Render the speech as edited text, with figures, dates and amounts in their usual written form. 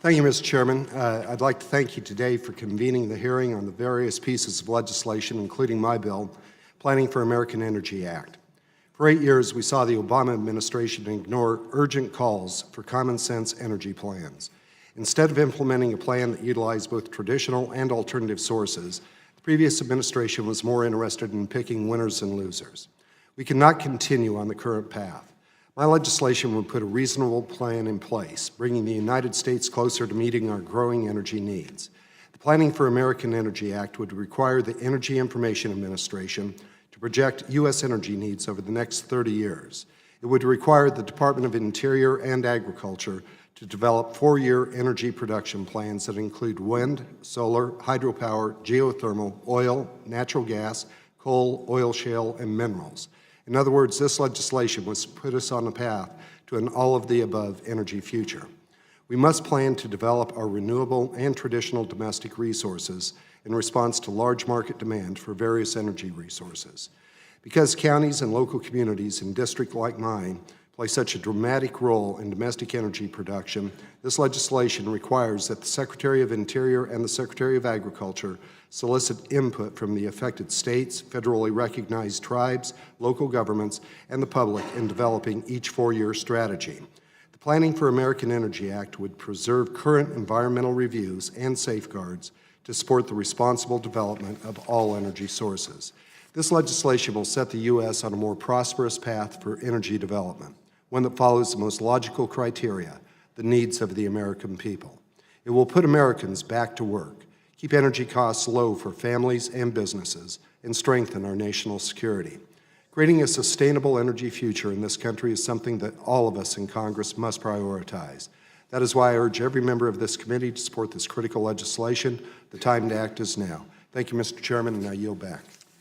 Thank you, Mr. Chairman. I'd like to thank you today for convening the hearing on the various pieces of legislation, including my bill, Planning for American Energy Act. For 8 years, we saw the Obama administration ignore urgent calls for common-sense energy plans. Instead of implementing a plan that utilized both traditional and alternative sources, the previous administration was more interested in picking winners and losers. We cannot continue on the current path. My legislation would put a reasonable plan in place, bringing the United States closer to meeting our growing energy needs. The Planning for American Energy Act would require the Energy Information Administration to project U.S. energy needs over the next 30 years. It would require the Department of Interior and Agriculture to develop 4-year energy production plans that include wind, solar, hydropower, geothermal, oil, natural gas, coal, oil shale, and minerals. In other words, this legislation must put us on a path to an all-of-the-above energy future. We must plan to develop our renewable and traditional domestic resources in response to large market demand for various energy resources. Because counties and local communities in districts like mine play such a dramatic role in domestic energy production, this legislation requires that the Secretary of Interior and the Secretary of Agriculture solicit input from the affected states, federally recognized tribes, local governments, and the public in developing each 4-year strategy. The Planning for American Energy Act would preserve current environmental reviews and safeguards to support the responsible development of all energy sources. This legislation will set the U.S. on a more prosperous path for energy development, one that follows the most logical criteria, the needs of the American people. It will put Americans back to work, keep energy costs low for families and businesses, and strengthen our national security. Creating a sustainable energy future in this country is something that all of us in Congress must prioritize. That is why I urge every member of this committee to support this critical legislation. The time to act is now. Thank you, Mr. Chairman, and I yield back.